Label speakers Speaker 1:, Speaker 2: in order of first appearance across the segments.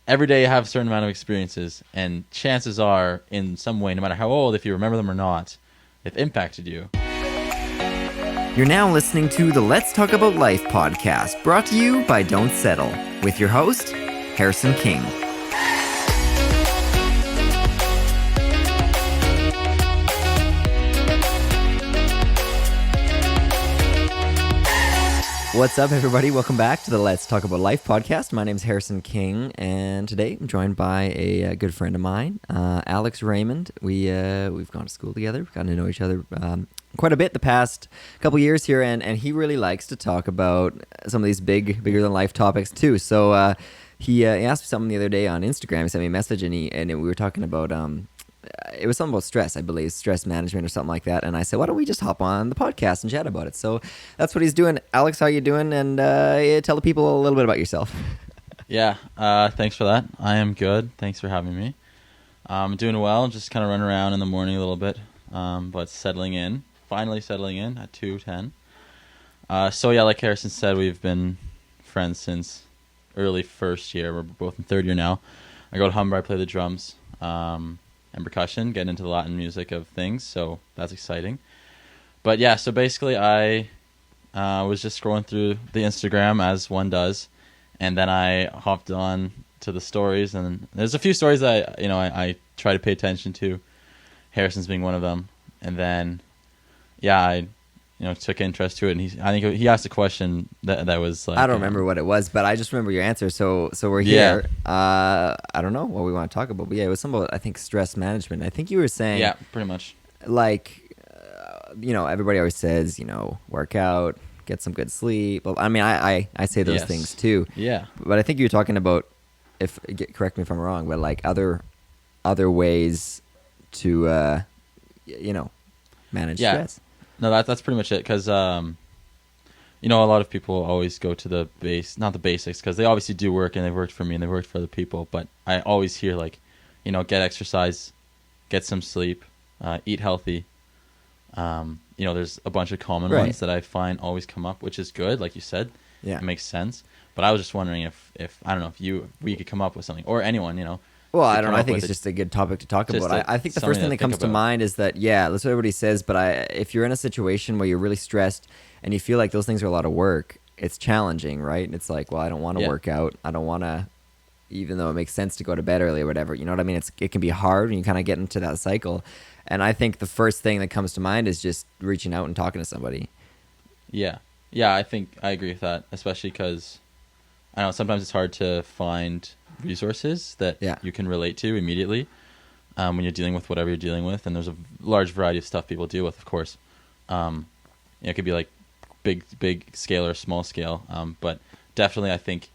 Speaker 1: every day you have a certain amount of experiences, and chances are, in some way, no matter how old, if you remember them or not, they've impacted you.
Speaker 2: You're now listening to the Let's Talk About Life podcast, brought to you by Don't Settle, with your host, Harrison King. What's up, everybody? Welcome back to the Let's Talk About Life podcast. My name is Harrison King, and today I'm joined by a good friend of mine, Alex Raymond. We've gone to school together, we've gotten to know each other quite a bit the past couple years here, and he really likes to talk about some of these bigger than life topics too. So he asked me something the other day on Instagram. He sent me a message, and we were talking about it was something about stress, I believe, stress management or something like that. And I said, why don't we just hop on the podcast and chat about it? So that's what he's doing. Alex, how you doing? And tell the people a little bit about yourself.
Speaker 1: Yeah, thanks for that. I am good. Thanks for having me. I'm doing well. Just kind of running around in the morning a little bit, but finally settling in at 2:10. So yeah, like Harrison said, we've been friends since early first year. We're both in third year now. I go to Humber. I play the drums. And percussion, getting into the Latin music of things, so that's exciting. But yeah, so basically I was just scrolling through the Instagram as one does, and then I hopped on to the stories, and there's a few stories that I try to pay attention to, Harrison's being one of them. And then yeah, I took interest to it, and I think he asked a question that was like,
Speaker 2: I don't remember what it was, but I just remember your answer. So we're here. I don't know what we want to talk about, but yeah, it was something about, I think, stress management. I think you were saying,
Speaker 1: yeah, pretty much,
Speaker 2: like, everybody always says, work out, get some good sleep. Well, I mean, I say those things too.
Speaker 1: Yeah,
Speaker 2: but I think you're talking about, correct me if I'm wrong, but like other ways to manage stress.
Speaker 1: No, that's pretty much it, because a lot of people always go to not the basics, because they obviously do work, and they've worked for me and they've worked for other people, but I always hear get exercise, get some sleep, eat healthy. There's a bunch of common ones that I find always come up, which is good, like you said. Yeah, it makes sense. But I was just wondering if I don't know, if we could come up with something, or anyone,
Speaker 2: Well, I don't know. I think it's just a good topic to talk about. I think the first thing that comes to mind is that, that's what everybody says, but if you're in a situation where you're really stressed and you feel like those things are a lot of work, it's challenging, right? And it's like, well, I don't want to work out. I don't want to, even though it makes sense to go to bed early or whatever. You know what I mean? It can be hard when you kind of get into that cycle. And I think the first thing that comes to mind is just reaching out and talking to somebody.
Speaker 1: Yeah. Yeah, I think I agree with that, especially because I know sometimes it's hard to find resources that you can relate to immediately when you're dealing with whatever you're dealing with, and there's a large variety of stuff people deal with, of course. It could be like big scale or small scale, but definitely I think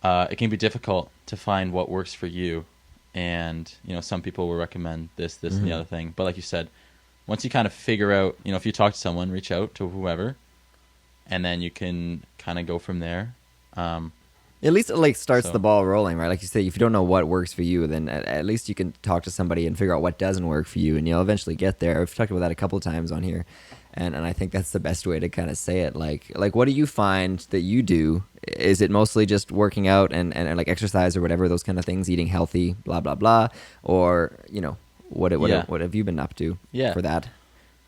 Speaker 1: it can be difficult to find what works for you, and some people will recommend this and the other thing, but like you said, once you kind of figure out, if you talk to someone, reach out to whoever, and then you can kind of go from there.
Speaker 2: At least it starts the ball rolling, right? Like you say, if you don't know what works for you, then at least you can talk to somebody and figure out what doesn't work for you, and you'll eventually get there. I've talked about that a couple of times on here, and I think that's the best way to kind of say it. Like what do you find that you do? Is it mostly just working out and like exercise or whatever, those kind of things, eating healthy, blah, blah, blah? Or, what have you been up to for that?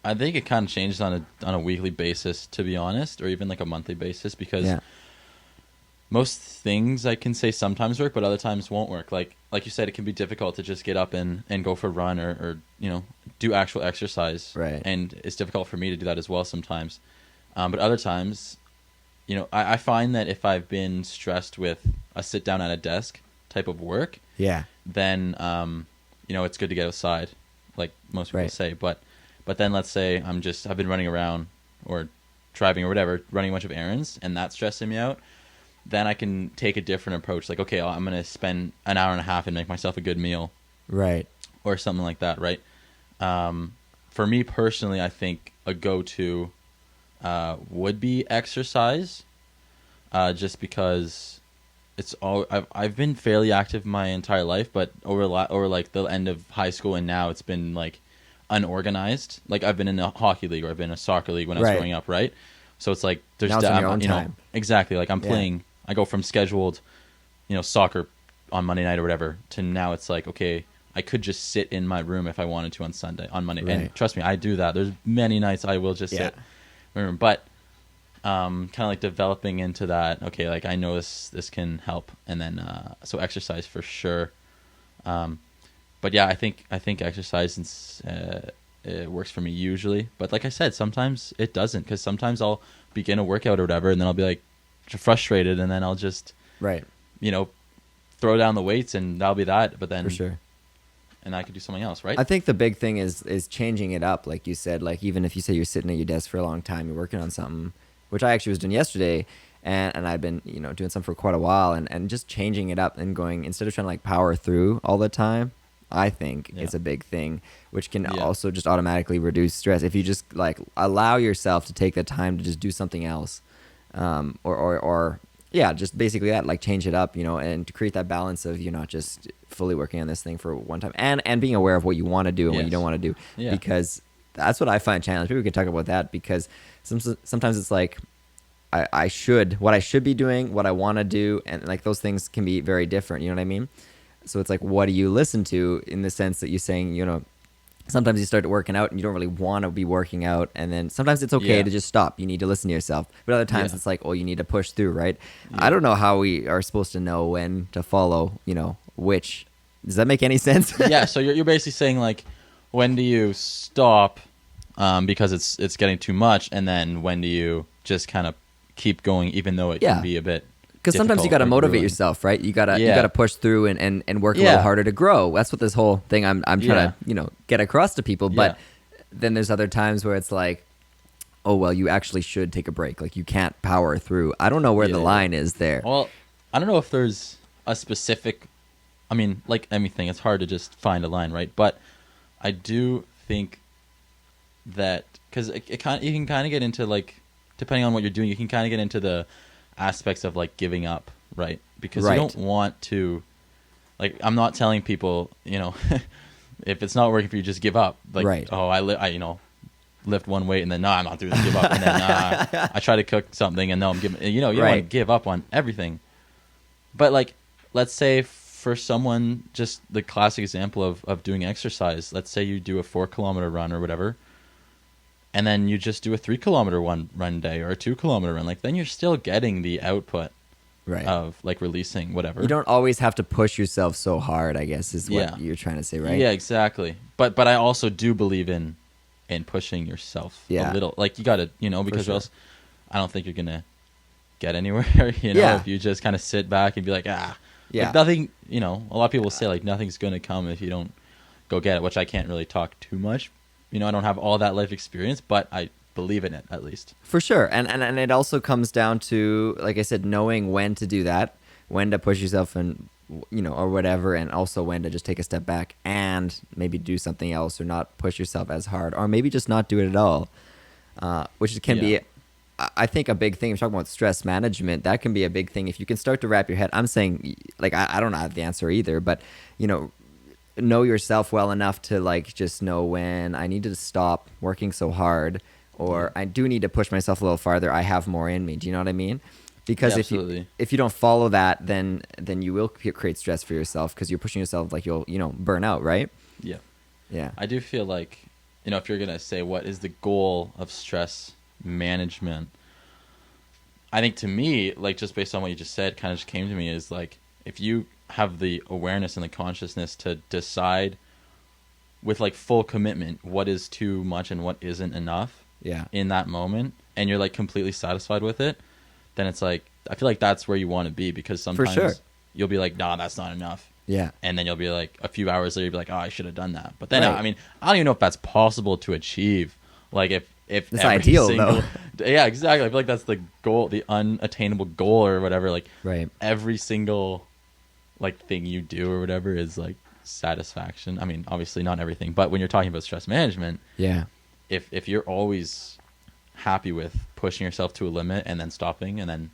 Speaker 1: I think it kind of changes on a weekly basis, to be honest, or even like a monthly basis, because most things I can say sometimes work, but other times won't work. Like you said, it can be difficult to just get up and go for a run or do actual exercise.
Speaker 2: Right.
Speaker 1: And it's difficult for me to do that as well sometimes. But other times, I find that if I've been stressed with a sit down at a desk type of work, then it's good to get outside, like most people say. But then let's say I've been running around or driving or whatever, running a bunch of errands, and that's stressing me out. Then I can take a different approach. Like, okay, I'm going to spend an hour and a half and make myself a good meal.
Speaker 2: Right.
Speaker 1: Or something like that, right? For me personally, I think a go-to would be exercise, just because I've been fairly active my entire life, but over like the end of high school and now it's been like unorganized. Like I've been in a hockey league or I've been in a soccer league when I was growing up, right? So it's like there's
Speaker 2: now it's on your own time.
Speaker 1: Exactly. Like I'm playing. I go from scheduled, soccer on Monday night or whatever, to now it's like, okay, I could just sit in my room if I wanted to on Monday.
Speaker 2: Right.
Speaker 1: And trust me, I do that. There's many nights I will just sit in my room. But kind of like developing into that, okay, like I know this can help. And then so exercise for sure. But yeah, I think exercise it works for me usually. But like I said, sometimes it doesn't, because sometimes I'll begin a workout or whatever, and then I'll be like frustrated, and then I'll just throw down the weights, and that'll be that. But then
Speaker 2: For sure.
Speaker 1: And I could do something else, right?
Speaker 2: I think the big thing is changing it up, like you said. Like, even if you say you're sitting at your desk for a long time, you're working on something, which I actually was doing yesterday, and I've been doing something for quite a while, and just changing it up and going, instead of trying to like power through all the time, I think it's a big thing, which can also just automatically reduce stress if you just like allow yourself to take the time to just do something else, or just basically that, like change it up, and to create that balance of you're not just fully working on this thing for one time, and being aware of what you want to do and what you don't want to do, because that's what I find challenging. Maybe we can talk about that, because sometimes it's like what I should be doing, what I want to do, and like those things can be very different. You know what I mean? So it's like, what do you listen to, in the sense that you're saying, sometimes you start working out and you don't really want to be working out. And then sometimes it's okay to just stop. You need to listen to yourself. But other times it's like, oh, you need to push through, right? Yeah. I don't know how we are supposed to know when to follow, which. Does that make any sense?
Speaker 1: Yeah. So you're basically saying, like, when do you stop because it's getting too much? And then when do you just kind of keep going, even though it can be a bit.
Speaker 2: Because sometimes you got to motivate yourself, right? You gotta push through and work a little harder to grow. That's what this whole thing I'm trying to get across to people. But then there's other times where it's like, oh well, you actually should take a break. Like, you can't power through. I don't know where the line is there.
Speaker 1: Well, I don't know if there's a specific. I mean, like anything, it's hard to just find a line, right? But I do think that, because you can kind of get into, like, depending on what you're doing, you can kind of get into the aspects of like giving up, right? Because you don't want to, like, I'm not telling people, if it's not working for you, just give up. Like, oh, I lift one weight and then I'm not doing this, give up, and then I try to cook something and I'm giving. You don't want to give up on everything. But like, let's say for someone, just the classic example of doing exercise. Let's say you do a 4-kilometer run or whatever, and then you just do a 3-kilometer run day or a 2-kilometer run. Like, then you're still getting the output of like releasing whatever.
Speaker 2: You don't always have to push yourself so hard, I guess, is what you're trying to say, right?
Speaker 1: Yeah, exactly. But I also do believe in pushing yourself a little. Like, you got to, because else I don't think you're going to get anywhere, if you just kind of sit back and be like, like nothing, a lot of people say like nothing's going to come if you don't go get it, which I can't really talk too much. I don't have all that life experience, but I believe in it, at least. For
Speaker 2: sure. And it also comes down to, like I said, knowing when to do that, when to push yourself and, or whatever, and also when to just take a step back and maybe do something else, or not push yourself as hard, or maybe just not do it at all, which can be, I think, a big thing. If you're talking about stress management, that can be a big thing. If you can start to wrap your head, I'm saying, like, I don't have the answer either, but, know yourself well enough to like just know when I need to stop working so hard, or I do need to push myself a little farther. I have more in me. Do you know what I mean? Because if you don't follow that, then you will create stress for yourself, because you're pushing yourself, like you'll burn out, right?
Speaker 1: Yeah. I do feel like, if you're gonna say what is the goal of stress management, I think, to me, like, just based on what you just said, kind of just came to me, is like, if you have the awareness and the consciousness to decide with like full commitment what is too much and what isn't enough in that moment, and you're like completely satisfied with it, then it's like, I feel like that's where you want to be, because sometimes you'll be like, nah, that's not enough. Yeah. And then you'll be like, a few hours later, you'll be like, oh, I should have done that. But then, I mean, I don't even know if that's possible to achieve. Like, if
Speaker 2: it's ideal, though.
Speaker 1: Yeah, exactly. I feel like that's the goal, the unattainable goal or whatever. Like, every single like thing you do or whatever is like satisfaction. I mean, obviously not everything, but when you're talking about stress management, if you're always happy with pushing yourself to a limit and then stopping and then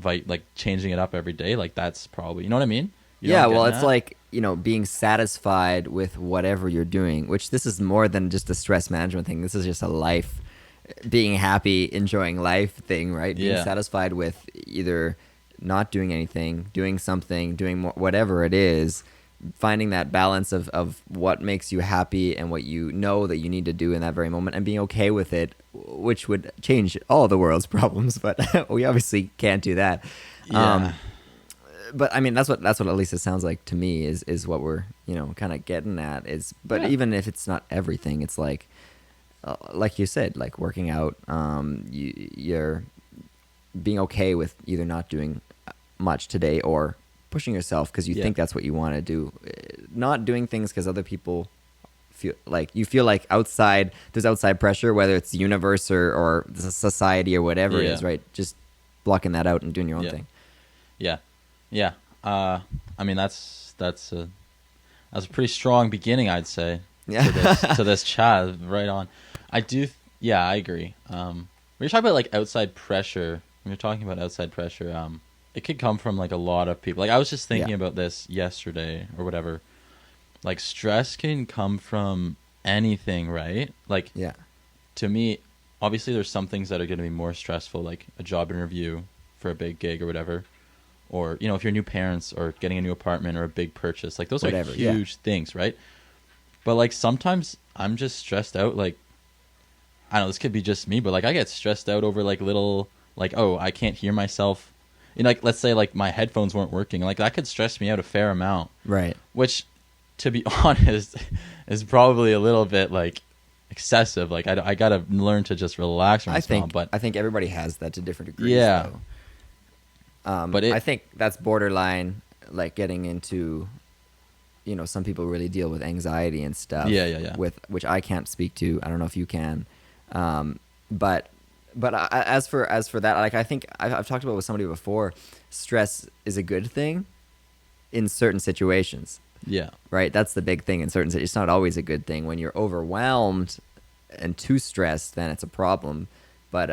Speaker 1: like changing it up every day, like, that's probably, you know what I mean?
Speaker 2: Well, it's like, being satisfied with whatever you're doing, which this is more than just a stress management thing. This is just a life, being happy, enjoying life thing, right? Being satisfied with either not doing anything, doing something, doing whatever it is, finding that balance of what makes you happy and what you know that you need to do in that very moment, and being okay with it, which would change all the world's problems, but we obviously can't do that.
Speaker 1: Yeah.
Speaker 2: But I mean, that's what at least it sounds like to me is what we're, kind of getting at is, but
Speaker 1: Yeah.
Speaker 2: even if it's not everything, it's like you said, like working out, you're being okay with either not doing much today or pushing yourself because you think that's what you want to do, not doing things because other people feel like there's outside pressure, whether it's the universe or the society or whatever it is, right? Just blocking that out and doing your own thing.
Speaker 1: Yeah. I mean, that's a pretty strong beginning, I'd say.
Speaker 2: Yeah.
Speaker 1: to this chat. Right on. I do. Yeah, I agree. When you're talking about like outside pressure, it could come from like a lot of people. Like I was just thinking about this yesterday or whatever. Like stress can come from anything, right? Like to me, obviously there's some things that are going to be more stressful, like a job interview for a big gig or whatever. Or, if you're new parents or getting a new apartment or a big purchase, like those are huge things, right? But like sometimes I'm just stressed out. Like, I don't know, this could be just me, but like I get stressed out over like little, like, oh, I can't hear myself. Like let's say like my headphones weren't working. Like that could stress me out a fair amount.
Speaker 2: Right.
Speaker 1: Which, to be honest, is probably a little bit like excessive. Like I got to learn to just relax from myself. But
Speaker 2: I think everybody has that to different degrees.
Speaker 1: Yeah.
Speaker 2: Though. But I think that's borderline, like getting into, some people really deal with anxiety and stuff.
Speaker 1: Yeah.
Speaker 2: With which I can't speak to. I don't know if you can. But as for that, like I think I've talked about with somebody before. Stress is a good thing in certain situations.
Speaker 1: Yeah.
Speaker 2: Right. That's the big thing in certain situations. It's not always a good thing when you're overwhelmed and too stressed. Then it's a problem. But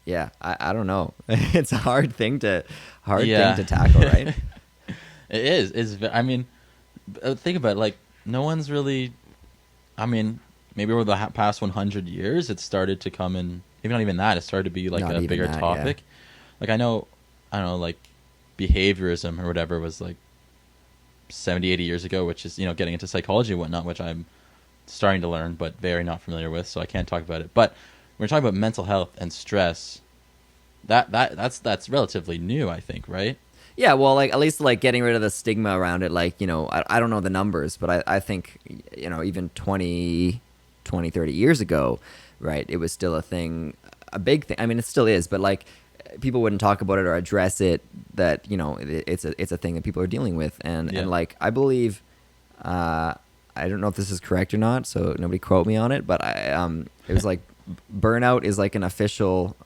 Speaker 2: yeah, I don't know. It's a hard thing to tackle, right?
Speaker 1: It is. I mean, think about it. Like, no one's really. I mean, maybe over the past 100 years, it started to come in. Maybe not even that. It started to be like a bigger topic. Yeah. Like I don't know, like behaviorism or whatever was like 70, 80 years ago, which is getting into psychology and whatnot, which I'm starting to learn, but very not familiar with, so I can't talk about it. But we're talking about mental health and stress. That's relatively new, I think, right?
Speaker 2: Yeah, well, like at least like getting rid of the stigma around it. Like, I don't know the numbers, but I think, even 20, 30 years ago, right, it was still a big thing. I mean, it still is, but like people wouldn't talk about it or address it, that, it's a thing that people are dealing with. And like, I believe, I don't know if this is correct or not, so nobody quote me on it, but it was like, burnout is like an official,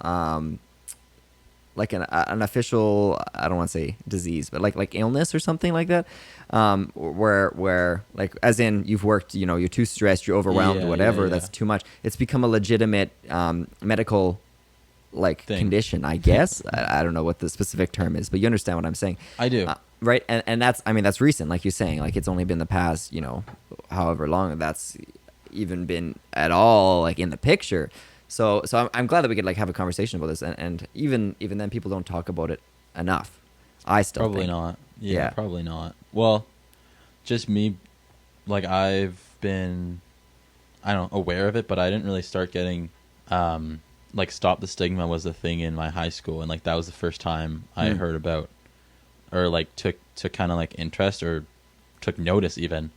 Speaker 2: like an official, I don't want to say disease, but like illness or something like that, where like, as in you've worked, you're too stressed, you're overwhelmed, whatever, that's too much. It's become a legitimate medical like condition, I guess. I don't know what the specific term is, but you understand what I'm saying.
Speaker 1: I do.
Speaker 2: Right, and that's recent, like you're saying, like it's only been the past, however long that's even been at all like in the picture. So I'm glad that we could like have a conversation about this, and even then people don't talk about it enough. I still
Speaker 1: probably
Speaker 2: think.
Speaker 1: Not. Yeah, probably not. Well, just me, like I've been, I don't know, aware of it, but I didn't really start getting, like Stop the Stigma was the thing in my high school, and like that was the first time I heard about, or like took kind of like interest or took notice even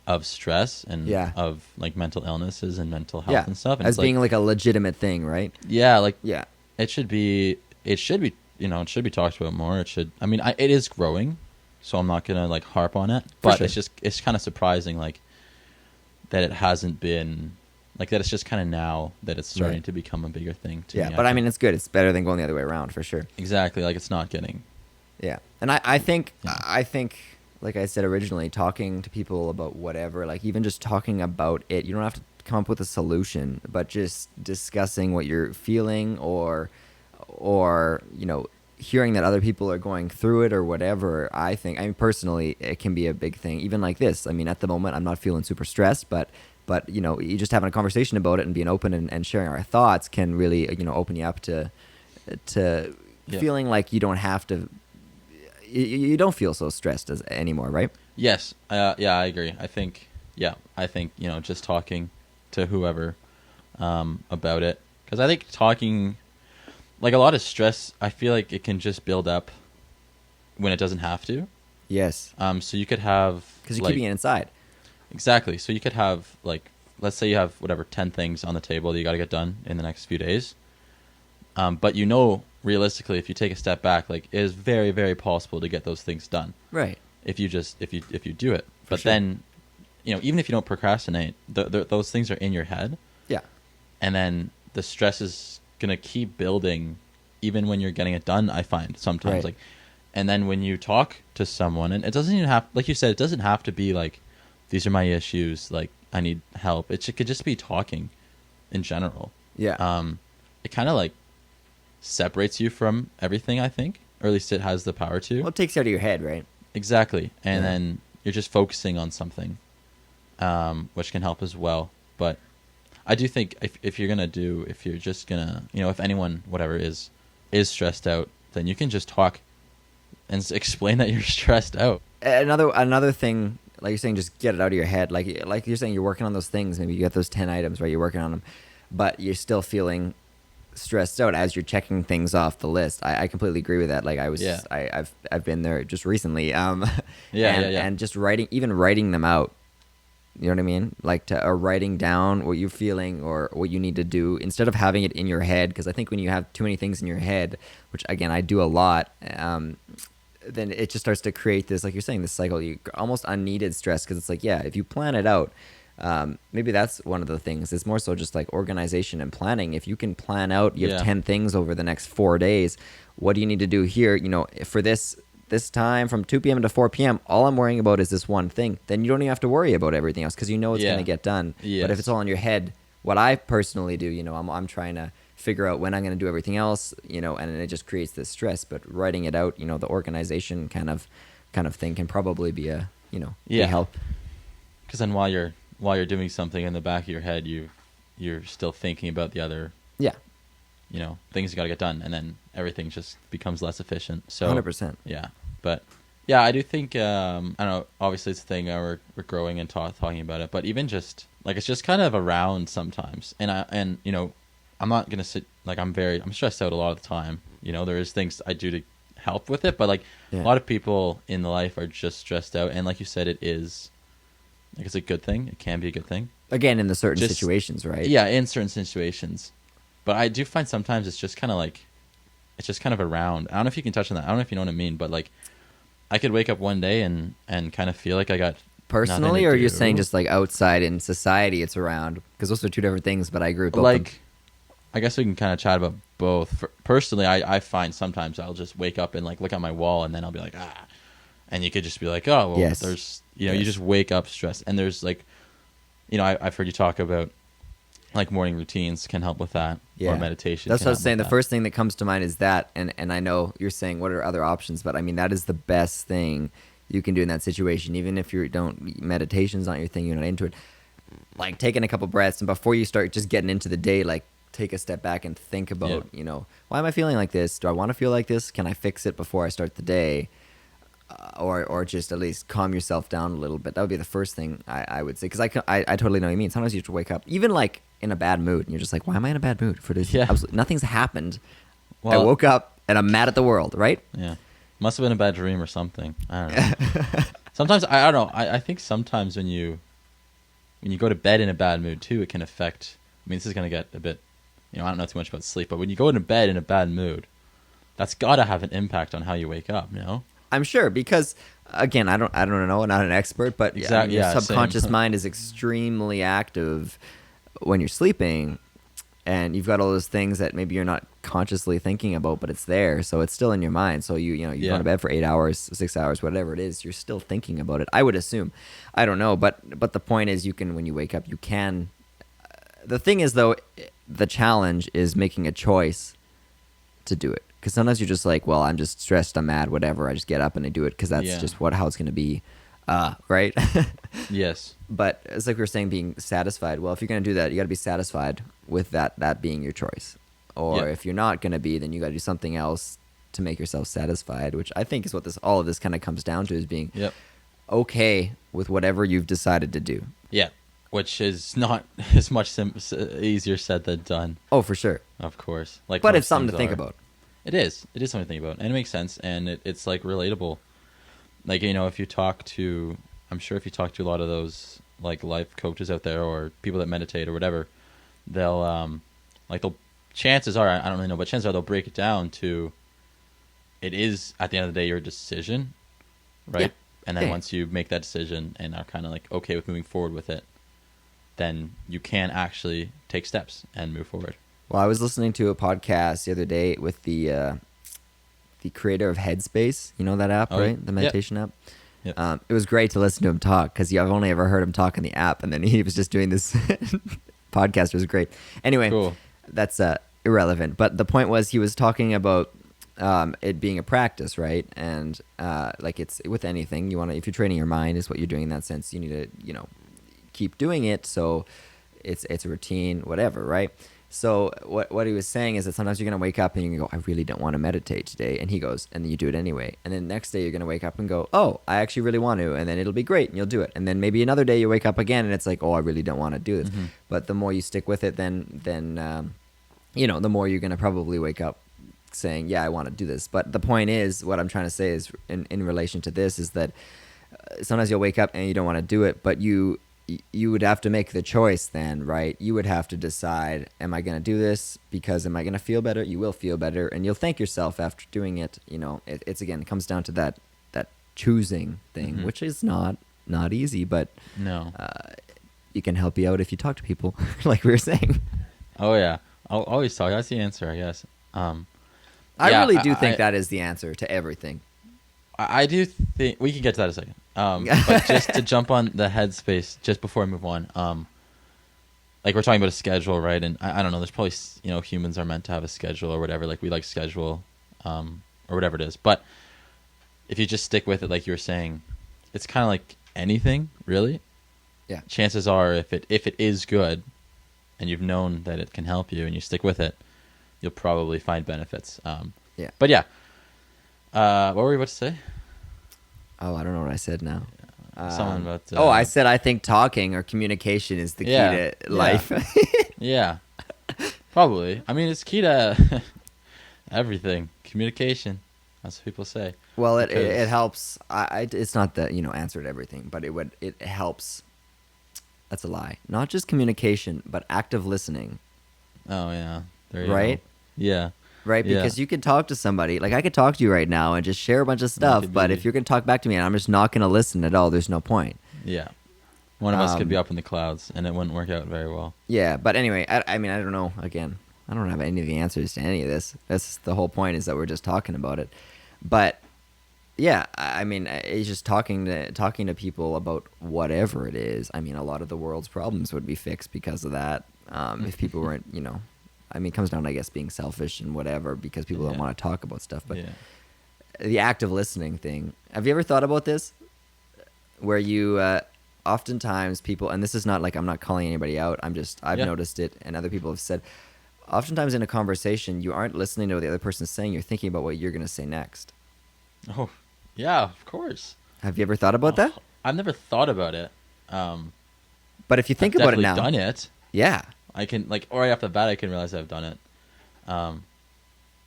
Speaker 1: of stress and of like mental illnesses and mental health and stuff, and
Speaker 2: as being like a legitimate thing, right? It
Speaker 1: should be it should be talked about more. It should, I mean, it is growing, so I'm not gonna like harp on it, but it's kind of surprising like that it hasn't been like that. It's just kind of now that it's starting to become a bigger thing to me.
Speaker 2: But I mean, it's good. It's better than going the other way around, for sure.
Speaker 1: Exactly. Like it's not getting
Speaker 2: and I think like I said originally, talking to people about whatever, like even just talking about it, you don't have to come up with a solution, but just discussing what you're feeling, or hearing that other people are going through it or whatever. I mean, personally, it can be a big thing. Even like this, I mean, at the moment, I'm not feeling super stressed, but you just having a conversation about it and being open and sharing our thoughts can really, open you up to
Speaker 1: Yeah.
Speaker 2: feeling like you don't have to. You don't feel so stressed anymore, right?
Speaker 1: Yes. Yeah, I agree. I think. Yeah, I think just talking to whoever about it, because I think talking, like a lot of stress, I feel like it can just build up when it doesn't have to.
Speaker 2: Yes.
Speaker 1: So you could have
Speaker 2: Because you're keeping it inside.
Speaker 1: Exactly. So you could have like, let's say you have whatever 10 things on the table that you got to get done in the next few days. But realistically, if you take a step back, like it is very, very possible to get those things done.
Speaker 2: Right.
Speaker 1: If you do it. But
Speaker 2: sure.
Speaker 1: then, even if you don't procrastinate, those things are in your head.
Speaker 2: Yeah.
Speaker 1: And then the stress is gonna keep building, even when you're getting it done. I find sometimes
Speaker 2: Right.
Speaker 1: and then when you talk to someone, and it doesn't even have, like you said, it doesn't have to be like, these are my issues, like I need help. It could just be talking in general.
Speaker 2: Yeah.
Speaker 1: It kind of like separates you from everything, I think, or at least it has the power to.
Speaker 2: Well, it takes you out of your head, right?
Speaker 1: Exactly. And
Speaker 2: Yeah.
Speaker 1: then you're just focusing on something, which can help as well. But I do think if you're just gonna, if anyone, whatever, is stressed out, then you can just talk and explain that you're stressed out.
Speaker 2: Another thing, like you're saying, just get it out of your head. Like you're saying, you're working on those things. Maybe you got those 10 items, right? You're working on them, but you're still feeling stressed out as you're checking things off the list. I completely agree with that. Like I've been there just recently. And just writing them out. You know what I mean? Like writing down what you're feeling or what you need to do instead of having it in your head. Because I think when you have too many things in your head, which again I do a lot, then it just starts to create this, like you're saying, this cycle, almost unneeded stress. Because it's like, yeah, if you plan it out, maybe that's one of the things. It's more so just like organization and planning. If you can plan out, you have 10 things over the next 4 days. What do you need to do here? For this time from 2 p.m. to 4 p.m., all I'm worrying about is this one thing. Then you don't even have to worry about everything else because it's going to get done.
Speaker 1: Yes.
Speaker 2: But if it's all in your head, what I personally do, I'm trying to figure out when I'm going to do everything else, and it just creates this stress. But writing it out, the organization kind of thing can probably be a big help.
Speaker 1: Because then while you're doing something in the back of your head, you're still thinking about the other things you got to get done, and then everything just becomes less efficient. So
Speaker 2: 100%.
Speaker 1: Yeah, but yeah, I do think I don't know. Obviously, it's a thing. We're growing and talking about it, but even just like it's just kind of around sometimes, and I'm not gonna sit like I'm stressed out a lot of the time. There is things I do to help with it, but like a lot of people in the life are just stressed out, and like you said, it is like it's a good thing. It can be a good thing.
Speaker 2: Again, in the certain situations, right?
Speaker 1: Yeah, in certain situations. But I do find sometimes it's just kind of around. I don't know if you can touch on that. I don't know if you know what I mean, but like I could wake up one day and kind of feel like I got
Speaker 2: personally, or you're saying just like outside in society it's around? Because those are two different things, but I agree with both of them.
Speaker 1: I guess we can kind of chat about both. Personally, I find sometimes I'll just wake up and like look at my wall and then I'll be like, and you could just be like, oh, well, there's, you just wake up stressed. And there's like, I've heard you talk about like morning routines can help with that, or meditation.
Speaker 2: That's what I was saying. The first thing that comes to mind is that, and I know you're saying what are other options, but I mean that is the best thing you can do in that situation. Even if meditation's not your thing, you're not into it. Like taking a couple breaths, and before you start just getting into the day, like take a step back and think about, why am I feeling like this? Do I want to feel like this? Can I fix it before I start the day? Or just at least calm yourself down a little bit. That would be the first thing I would say, because I totally know what you mean. Sometimes you have to wake up, even like in a bad mood, and you're just like, why am I in a bad mood for this?
Speaker 1: Yeah.
Speaker 2: Absolutely nothing's happened.
Speaker 1: Well,
Speaker 2: I woke up and I'm mad at the world, right?
Speaker 1: Yeah. Must have been a bad dream or something. I don't know. Sometimes, I don't know. I think sometimes when you go to bed in a bad mood too, it can affect, this is going to get a bit, I don't know too much about sleep, but when you go to bed in a bad mood, that's got to have an impact on how you wake up,
Speaker 2: I'm sure, because again, I don't know, I'm not an expert, but
Speaker 1: exactly,
Speaker 2: your subconscious mind is extremely active when you're sleeping, and you've got all those things that maybe you're not consciously thinking about, but it's there, so it's still in your mind. So you go to bed for 8 hours, 6 hours, whatever it is, you're still thinking about it, I would assume. I don't know, but the point is, you can, when you wake up, you can. The thing is, though, the challenge is making a choice to do it. Because sometimes you're just like, well, I'm just stressed, I'm mad, whatever. I just get up and I do it because that's just how it's going to be, right?
Speaker 1: Yes.
Speaker 2: But it's like we were saying, being satisfied. Well, if you're going to do that, you got to be satisfied with that being your choice. Or if you're not going to be, then you got to do something else to make yourself satisfied, which I think is what all of this kind of comes down to, is being
Speaker 1: Yep.
Speaker 2: okay with whatever you've decided to do.
Speaker 1: Yeah. Which is not as much easier said than done.
Speaker 2: Oh, for sure.
Speaker 1: Of course. Like,
Speaker 2: but
Speaker 1: most
Speaker 2: it's something
Speaker 1: things
Speaker 2: to think
Speaker 1: are.
Speaker 2: about.
Speaker 1: It is. It is something to think about. And it makes sense. And it's like relatable. Like, you know, if you talk to a lot of those like life coaches out there or people that meditate or whatever, they'll chances are, I don't really know, but chances are they'll break it down to, it is at the end of the day your decision, right?
Speaker 2: Yeah.
Speaker 1: And then
Speaker 2: Yeah.
Speaker 1: once you make that decision and are kind of like okay with moving forward with it, then you can actually take steps and move forward.
Speaker 2: Well, I was listening to a podcast the other day with the creator of Headspace. You know that app,
Speaker 1: Oh,
Speaker 2: right? The meditation app.
Speaker 1: Yep.
Speaker 2: It was great to listen to him talk because I've only ever heard him talk in the app, and then he was just doing this podcast. It was great. Anyway,
Speaker 1: Cool.
Speaker 2: that's irrelevant. But the point was he was talking about it being a practice, right? And like it's with anything, you want to, if you're training your mind, is what you're doing in that sense. You need to, keep doing it. So it's a routine, whatever, right? So what he was saying is that sometimes you're going to wake up and you're going to go, I really don't want to meditate today. And he goes, and then you do it anyway. And then the next day you're going to wake up and go, oh, I actually really want to. And then it'll be great and you'll do it. And then maybe another day you wake up again and it's like, oh, I really don't want to do this.
Speaker 1: Mm-hmm.
Speaker 2: But the more you stick with it, then the more you're going to probably wake up saying, yeah, I want to do this. But the point is, what I'm trying to say is in relation to this is that sometimes you'll wake up and you don't want to do it, but you would have to make the choice then, right? You would have to decide, am I going to do this because am I going to feel better? You will feel better and you'll thank yourself after doing it. It's again, it comes down to that choosing thing,
Speaker 1: Mm-hmm.
Speaker 2: which is not easy, but
Speaker 1: No.
Speaker 2: it can help you out if you talk to people like we were saying.
Speaker 1: Oh yeah. I'll always talk. That's the answer, I guess.
Speaker 2: I really do think that is the answer to everything.
Speaker 1: I do think we can get to that in a second. But just to jump on the headspace, just before I move on, like we're talking about a schedule, right? And I don't know. There's probably humans are meant to have a schedule or whatever. Like we like schedule, or whatever it is. But if you just stick with it, like you were saying, it's kind of like anything, really.
Speaker 2: Yeah.
Speaker 1: Chances are, if it is good, and you've known that it can help you, and you stick with it, you'll probably find benefits.
Speaker 2: Yeah.
Speaker 1: But yeah. What were you about to say?
Speaker 2: Oh, I don't know what I said now.
Speaker 1: Something about.
Speaker 2: I said I think talking or communication is the key to life.
Speaker 1: Yeah, probably. I mean, it's key to everything. Communication. That's what people say.
Speaker 2: Well, it helps. It's not the answer to everything, but it helps. That's a lie. Not just communication, but active listening.
Speaker 1: Oh yeah, there you
Speaker 2: right?
Speaker 1: go. Yeah.
Speaker 2: Right,
Speaker 1: Yeah.
Speaker 2: because you could talk to somebody. Like I could talk to you right now and just share a bunch of stuff, but if you're going to talk back to me and I'm just not going to listen at all, there's no point.
Speaker 1: Yeah. One of us could be up in the clouds, and it wouldn't work out very well.
Speaker 2: Yeah, but anyway, I mean, I don't know. Again, I don't have any of the answers to any of this. That's the whole point, is that we're just talking about it. But yeah, I mean, it's just talking to people about whatever it is. I mean, a lot of the world's problems would be fixed because of that. If people weren't, I mean, it comes down to, I guess, being selfish and whatever, because people don't want to talk about stuff. But the active listening thing, have you ever thought about this? Where you, oftentimes people, and this is not like I'm not calling anybody out, I've noticed it, and other people have said, oftentimes in a conversation, you aren't listening to what the other person's saying, you're thinking about what you're going to say next.
Speaker 1: Oh, yeah, of course.
Speaker 2: Have you ever thought about that?
Speaker 1: I've never thought about it.
Speaker 2: But if you think
Speaker 1: I've
Speaker 2: about it
Speaker 1: definitely
Speaker 2: now.
Speaker 1: done it.
Speaker 2: Yeah.
Speaker 1: I can, like, right off the bat, I can realize I've done it.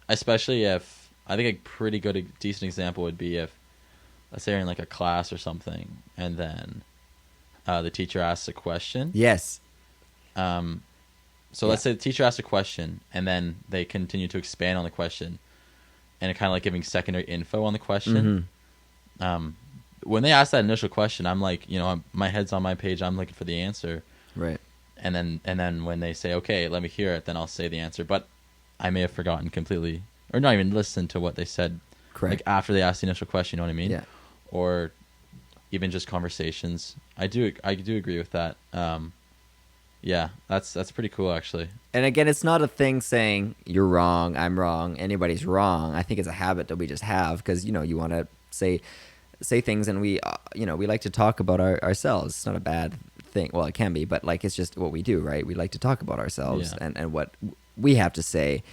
Speaker 1: Especially if, I think a pretty good, decent example would be if, let's say you're in like a class or something, and then the teacher asks a question.
Speaker 2: Yes.
Speaker 1: So let's say the teacher asks a question, and then they continue to expand on the question, and it kind of like giving secondary info on the question.
Speaker 2: Mm-hmm.
Speaker 1: When they ask that initial question, I'm like, my head's on my page, I'm looking for the answer.
Speaker 2: Right.
Speaker 1: And then when they say, okay, let me hear it, then I'll say the answer. But I may have forgotten completely, or not even listened to what they said.
Speaker 2: Correct.
Speaker 1: Like after they asked the initial question, you know what I mean?
Speaker 2: Yeah.
Speaker 1: Or even just conversations. I do agree with that. Yeah, that's pretty cool, actually.
Speaker 2: And again, it's not a thing saying you're wrong, I'm wrong, anybody's wrong. I think it's a habit that we just have because, you want to say things, and we, we like to talk about ourselves. It's not a bad thing. Well, it can be, but like it's just what we do, right? We like to talk about ourselves and what we have to say.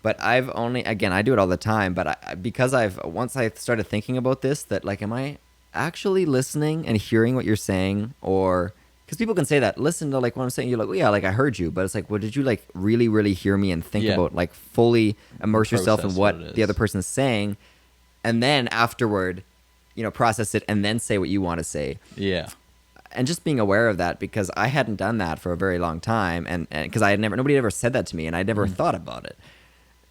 Speaker 2: But I've only, again, I do it all the time, but because once I started thinking about this, that like, am I actually listening and hearing what you're saying? Or, because people can say that, listen to like what I'm saying, you're like, well, yeah, like I heard you, but it's like, well, did you like really, really hear me and think about, like, fully immerse yourself in what the other person's saying? And then afterward, process it and then say what you want to say.
Speaker 1: Yeah.
Speaker 2: And just being aware of that, because I hadn't done that for a very long time, and because nobody had ever said that to me, and I never thought about it.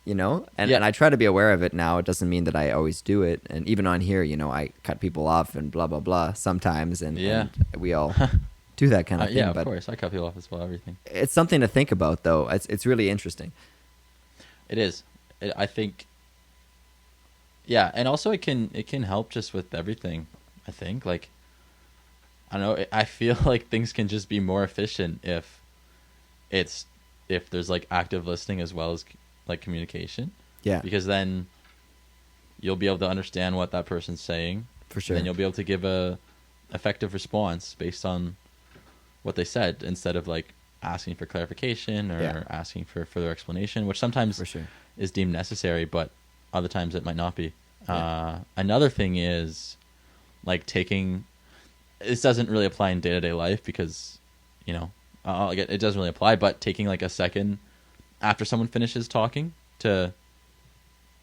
Speaker 2: And I try to be aware of it now. It doesn't mean that I always do it. And even on here, I cut people off and blah, blah, blah sometimes. And we all do that kind of thing.
Speaker 1: Yeah, of course. I cut people off as well, everything.
Speaker 2: It's something to think about, though. It's really interesting.
Speaker 1: It is. I think, yeah. And also it can help just with everything, I think. Like, I don't know. I feel like things can just be more efficient if there's like active listening as well as like communication.
Speaker 2: Yeah.
Speaker 1: Because then you'll be able to understand what that person's saying.
Speaker 2: For sure.
Speaker 1: And then you'll be able to give a effective response based on what they said, instead of like asking for clarification or asking for further explanation, which sometimes
Speaker 2: for sure
Speaker 1: is deemed necessary, but other times it might not be.
Speaker 2: Yeah.
Speaker 1: Another thing is like this doesn't really apply in day-to-day life because, it doesn't really apply, but taking like a second after someone finishes talking to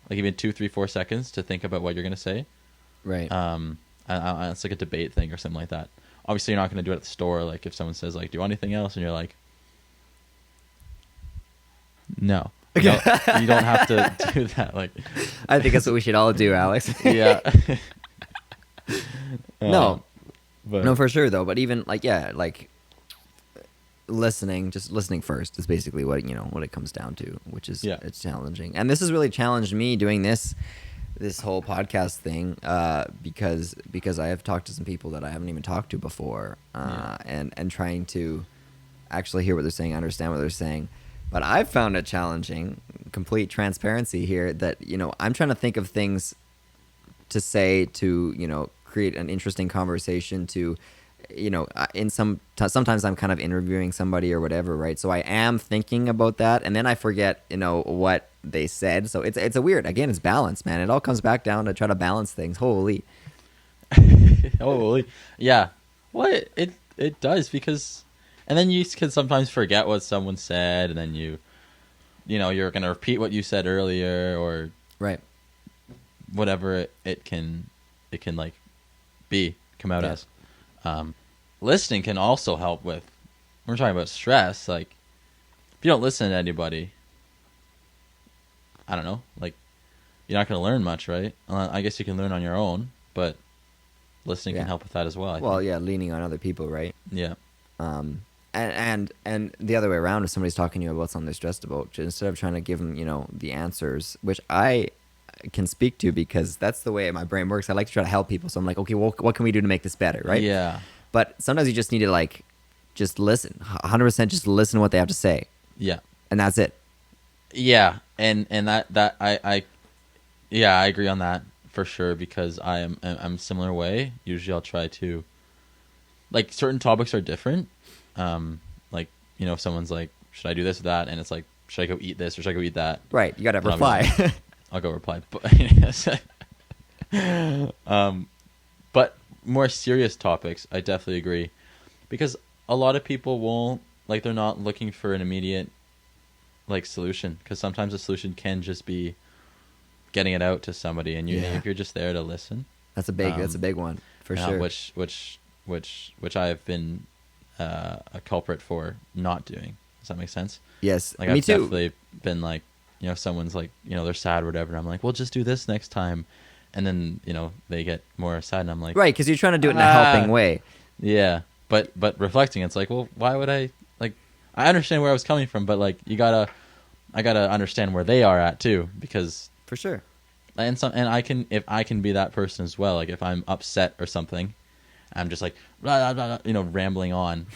Speaker 1: like even 2, 3, 4 seconds to think about what you're going to say.
Speaker 2: Right.
Speaker 1: It's like a debate thing or something like that. Obviously, you're not going to do it at the store. Like if someone says like, "Do you want anything else?" and you're like, "No." You don't have to do that. Like,
Speaker 2: I think that's what we should all do, Alex.
Speaker 1: Yeah.
Speaker 2: No,
Speaker 1: but
Speaker 2: no, for sure though. But even like, like listening first is basically what what it comes down to, which is it's challenging. And this has really challenged me doing this whole podcast thing, because I have talked to some people that I haven't even talked to before, and trying to actually hear what they're saying, understand what they're saying. But I've found it challenging, complete transparency here, that I'm trying to think of things to say to create an interesting conversation, to sometimes I'm kind of interviewing somebody or whatever, right? So I am thinking about that, and then I forget what they said. So it's a weird, again, it's balance, man. It all comes back down to try to balance things. Holy
Speaker 1: yeah. Well, it does, because and then you can sometimes forget what someone said, and then you're gonna repeat what you said earlier, or
Speaker 2: right,
Speaker 1: whatever it can like come out as. Listening can also help with, we're talking about stress. Like, if you don't listen to anybody, I don't know, like, you're not going to learn much, right? I guess you can learn on your own, but listening can help with that as well. I think.
Speaker 2: Leaning on other people, right?
Speaker 1: Yeah.
Speaker 2: And the other way around, if somebody's talking to you about something they're stressed about, instead of trying to give them, the answers, which I can speak to because that's the way my brain works. I like to try to help people. So I'm like, okay, well, what can we do to make this better, right?
Speaker 1: Yeah.
Speaker 2: But sometimes you just need to like just listen, 100%, just listen to what they have to say.
Speaker 1: Yeah.
Speaker 2: And that's it.
Speaker 1: Yeah. And that I agree on that for sure, because I'm similar way. Usually I'll try to, like, certain topics are different. Like, if someone's like, should I do this or that? And it's like, should I go eat this or should I go eat that?
Speaker 2: Right. You got to reply.
Speaker 1: I'll go reply. But more serious topics, I definitely agree, because a lot of people won't, like, they're not looking for an immediate like solution, because sometimes a solution can just be getting it out to somebody, and if you're just there to listen,
Speaker 2: that's a big one for sure.
Speaker 1: Which I've been a culprit for not doing. Does that make sense?
Speaker 2: Yes,
Speaker 1: like
Speaker 2: me
Speaker 1: I've
Speaker 2: too.
Speaker 1: Definitely been like, someone's like, they're sad or whatever, and I'm like, well, just do this next time. And then, they get more sad, and I'm like...
Speaker 2: Right, because you're trying to do it in a helping way.
Speaker 1: Yeah, but reflecting, it's like, well, why would I... Like, I understand where I was coming from, but, like, I gotta understand where they are at, too, because...
Speaker 2: For sure.
Speaker 1: And if I can be that person as well, like, if I'm upset or something, I'm just like, blah, blah, blah, rambling on.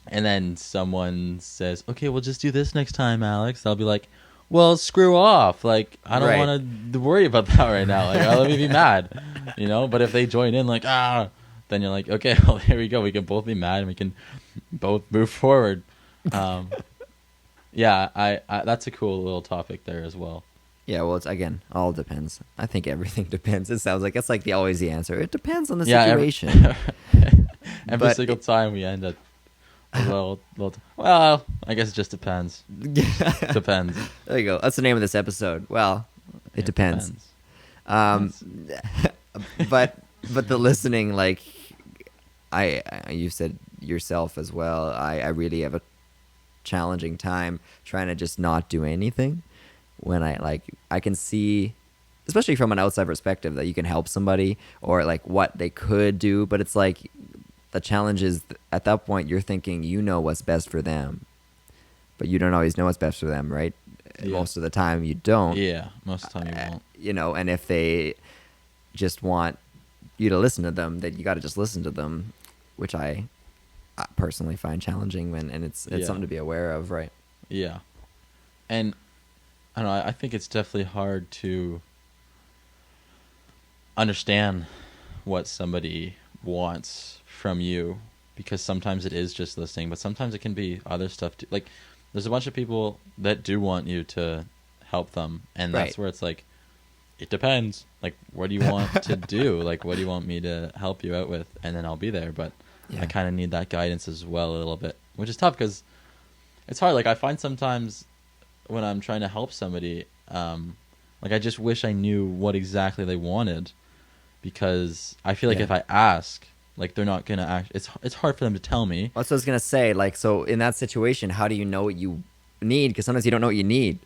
Speaker 1: And then someone says, okay, well, just do this next time, Alex. I'll be like... Well, screw off. Like, I don't want to worry about that right now. Like, let me be mad, But if they join in, like, then you're like, okay, well, there we go. We can both be mad and we can both move forward. Yeah, I that's a cool little topic there as well.
Speaker 2: Yeah, well, it's again, all depends. I think everything depends. It sounds like it's like always the answer. It depends on the
Speaker 1: Yeah,
Speaker 2: situation.
Speaker 1: every
Speaker 2: But
Speaker 1: single time we end at a little. Well, I guess it just depends. Depends.
Speaker 2: there you go. That's the name of this episode. Well, it depends. Um, but the listening, like you said yourself as well. I really have a challenging time trying to just not do anything when I can see, especially from an outside perspective, that you can help somebody or like what they could do, but it's like the challenge is at that point you're thinking you know what's best for them, but you don't always know what's best for them, right?
Speaker 1: Yeah.
Speaker 2: Most of the time you don't.
Speaker 1: Yeah, most of the time you won't.
Speaker 2: You know, and if they just want you to listen to them, that you got to just listen to them, which I personally find challenging, and it's something to be aware of, right?
Speaker 1: Yeah, and I don't know. I think it's definitely hard to understand what somebody wants from you because sometimes it is just listening, but sometimes it can be other stuff too. Like, there's a bunch of people that do want you to help them, and that's
Speaker 2: Right.
Speaker 1: where it's like, it depends. Like, what do you want to do? Like, what do you want me to help you out with? And then I'll be there. But
Speaker 2: Yeah.
Speaker 1: I kind of need that guidance as well a little bit, which is tough because it's hard. Like, I find sometimes when I'm trying to help somebody, like, I just wish I knew what exactly they wanted because I feel like
Speaker 2: Yeah.
Speaker 1: if I ask, like, they're not going to act. It's hard for them to tell me.
Speaker 2: That's what I was gonna say. Like, so in that situation, how do you know what you need? Because sometimes you don't know what you need.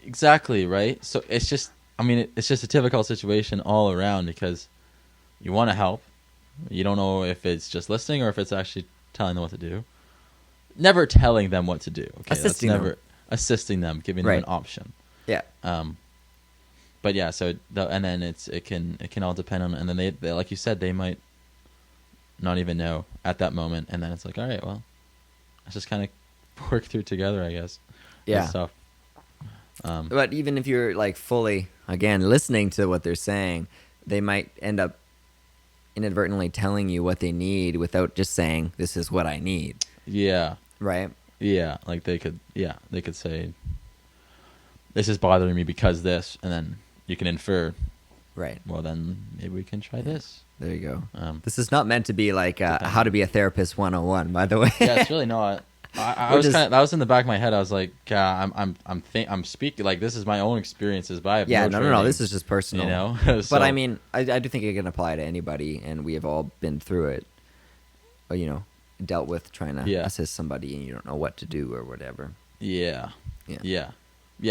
Speaker 1: Exactly, right? So it's just, I mean, it's just a difficult situation all around because you want to help. You don't know if it's just listening or if it's actually telling them what to do. Never telling them what to do. Okay,
Speaker 2: Assisting
Speaker 1: that's
Speaker 2: them.
Speaker 1: never assisting them, giving them
Speaker 2: Right.
Speaker 1: an option.
Speaker 2: Yeah.
Speaker 1: But yeah, so and then it can all depend on, and then they like you said, they might not even know at that moment, and then it's like, all right, well, let's just kind of work through together, I guess.
Speaker 2: Yeah.
Speaker 1: And stuff.
Speaker 2: But even if you're like fully, again, listening to what they're saying, they might end up inadvertently telling you what they need without just saying, "This is what I need."
Speaker 1: Yeah.
Speaker 2: Right?
Speaker 1: Yeah, like they could say, this is bothering me because this, and then you can infer,
Speaker 2: Right.
Speaker 1: well, then maybe we can try this.
Speaker 2: There you go.
Speaker 1: Um,
Speaker 2: This is not meant to be like how to be a therapist 101, by the way.
Speaker 1: yeah, it's really not. I
Speaker 2: We're
Speaker 1: was
Speaker 2: just-
Speaker 1: kind of, that was in the back of my head. I was like, I'm speaking like this is my own experiences, but I have
Speaker 2: Yeah,
Speaker 1: no
Speaker 2: no.
Speaker 1: training,
Speaker 2: This is just personal.
Speaker 1: you know. So,
Speaker 2: But I mean, I do think it can apply to anybody, and we have all been through it. Or, you know, dealt with trying to
Speaker 1: Yeah.
Speaker 2: assist somebody, and you don't know what to do or whatever.
Speaker 1: yeah,
Speaker 2: Yeah.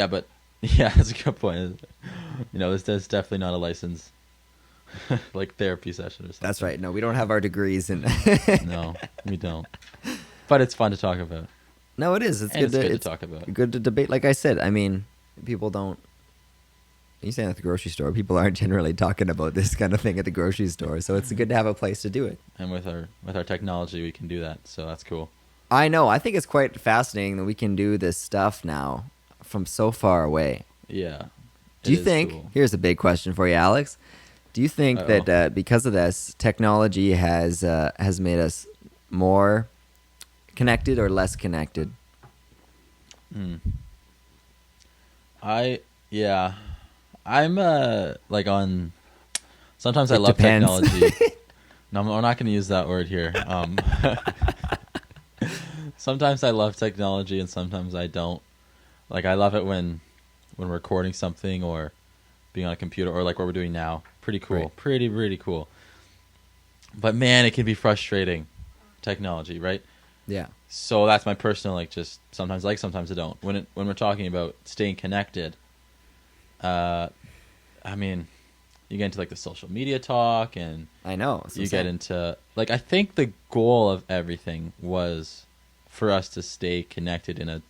Speaker 1: but yeah, that's a good point. You know, this is definitely not a license, like therapy session or something.
Speaker 2: That's right. No, we don't have our degrees in.
Speaker 1: No, we don't. But it's fun to talk about.
Speaker 2: No, it is. It's
Speaker 1: And
Speaker 2: good
Speaker 1: it's
Speaker 2: to
Speaker 1: good to talk about.
Speaker 2: Good to debate. Like I said, I mean, people don't. You say at the grocery store, people aren't generally talking about this kind of thing at the grocery store, so it's good to have a place to do it.
Speaker 1: And with our technology, we can do that. So that's cool.
Speaker 2: I know. I think it's quite fascinating that we can do this stuff now from so far away.
Speaker 1: Yeah.
Speaker 2: Do you
Speaker 1: It is
Speaker 2: think?
Speaker 1: cool.
Speaker 2: Here's a big question for you, Alex. Do you think
Speaker 1: Uh-oh.
Speaker 2: that because of this, technology has made us more connected or less connected?
Speaker 1: I'm like on. Sometimes I
Speaker 2: It
Speaker 1: love
Speaker 2: depends.
Speaker 1: technology. No, we're not going to use that word here. Sometimes I love technology, and sometimes I don't. Like, I love it when we're recording something or being on a computer, or like what we're doing now. Pretty cool.
Speaker 2: Right.
Speaker 1: Pretty cool. But man, it can be frustrating. Technology, right?
Speaker 2: Yeah.
Speaker 1: So that's my personal, like, just sometimes like, sometimes I don't. When we're talking about staying connected, I mean, you get into like the social media talk, and
Speaker 2: I know. That's what
Speaker 1: you
Speaker 2: I'm
Speaker 1: get
Speaker 2: saying.
Speaker 1: into like, I think the goal of everything was for us to stay connected in a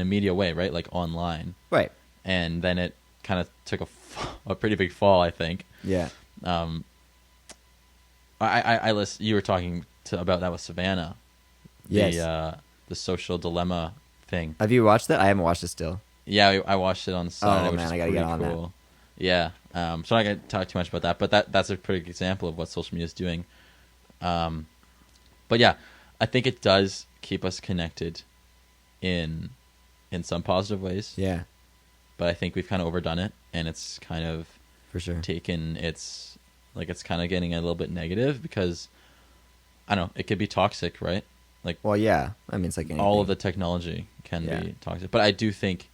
Speaker 1: media way, right? Like online,
Speaker 2: Right.
Speaker 1: and then it kind of took a pretty big fall, I think.
Speaker 2: Yeah.
Speaker 1: I listen. You were talking about that with Savannah.
Speaker 2: Yes.
Speaker 1: The social dilemma thing.
Speaker 2: Have you watched that? I haven't watched it still.
Speaker 1: Yeah, I watched it on Saturday.
Speaker 2: Oh,
Speaker 1: which
Speaker 2: man,
Speaker 1: is
Speaker 2: I gotta get
Speaker 1: pretty
Speaker 2: on that.
Speaker 1: cool. Yeah. So I'm not gonna talk too much about that, but that's a pretty good example of what social media is doing. But yeah, I think it does keep us connected in some positive ways.
Speaker 2: Yeah,
Speaker 1: But I think we've kind of overdone it, and it's kind of
Speaker 2: for sure.
Speaker 1: it's kind of getting a little bit negative because I don't know, it could be toxic, right? Like,
Speaker 2: Well, yeah. I mean, it's like anything.
Speaker 1: all of the technology can
Speaker 2: Yeah.
Speaker 1: be toxic. But I do think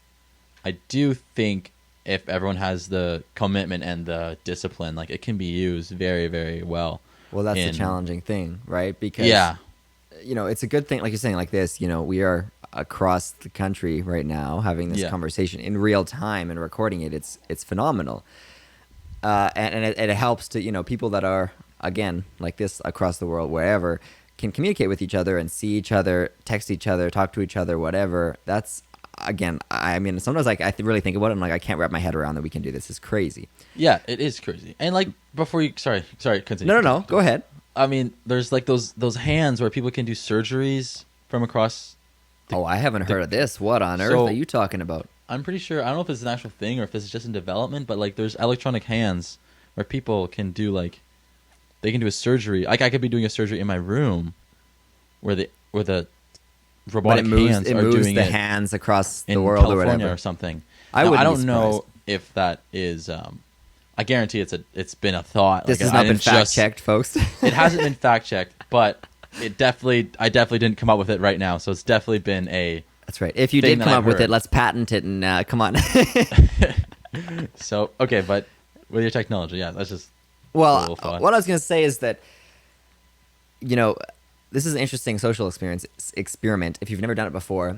Speaker 1: if everyone has the commitment and the discipline, like, it can be used very, very well.
Speaker 2: Well, that's the
Speaker 1: in-
Speaker 2: challenging thing, right? Because
Speaker 1: Yeah.
Speaker 2: it's a good thing, like you're saying, like this. We are across the country right now having this
Speaker 1: Yeah.
Speaker 2: conversation in real time and recording it. It's phenomenal, and it helps to people that are again like this across the world, wherever, can communicate with each other and see each other, text each other, talk to each other, whatever. That's again, I mean, sometimes like really think about it, and like I can't wrap my head around that we can do this. It's crazy.
Speaker 1: Yeah, it is crazy. And like before you, sorry, continue.
Speaker 2: No, go ahead.
Speaker 1: I mean, there's like those hands where people can do surgeries from across.
Speaker 2: I haven't heard of this. What on earth
Speaker 1: So-
Speaker 2: are you talking about?
Speaker 1: I'm pretty sure, I don't know if it's an actual thing or if this is just in development, but like there's electronic hands where people can do they can do a surgery. Like I could be doing a surgery in my room where the
Speaker 2: But
Speaker 1: robotic hands
Speaker 2: it
Speaker 1: are
Speaker 2: moves
Speaker 1: doing
Speaker 2: the
Speaker 1: it
Speaker 2: hands across the
Speaker 1: in
Speaker 2: world or
Speaker 1: California
Speaker 2: whatever.
Speaker 1: or something.
Speaker 2: I
Speaker 1: Now,
Speaker 2: wouldn't
Speaker 1: I
Speaker 2: be
Speaker 1: don't know
Speaker 2: surprised.
Speaker 1: if that is. I guarantee it's been a thought.
Speaker 2: This
Speaker 1: Like,
Speaker 2: has
Speaker 1: I
Speaker 2: not been
Speaker 1: didn't
Speaker 2: fact
Speaker 1: just-
Speaker 2: checked, folks.
Speaker 1: It hasn't been fact checked, but I definitely didn't come up with it right now. So it's definitely been a.
Speaker 2: That's right. If you
Speaker 1: thing
Speaker 2: did
Speaker 1: that
Speaker 2: come
Speaker 1: I've
Speaker 2: up with
Speaker 1: heard.
Speaker 2: it, let's patent it and come on.
Speaker 1: So okay, but with your technology, yeah, that's just.
Speaker 2: Well,
Speaker 1: Cool thought.
Speaker 2: what I was going to say is that, this is an interesting social experiment. If you've never done it before,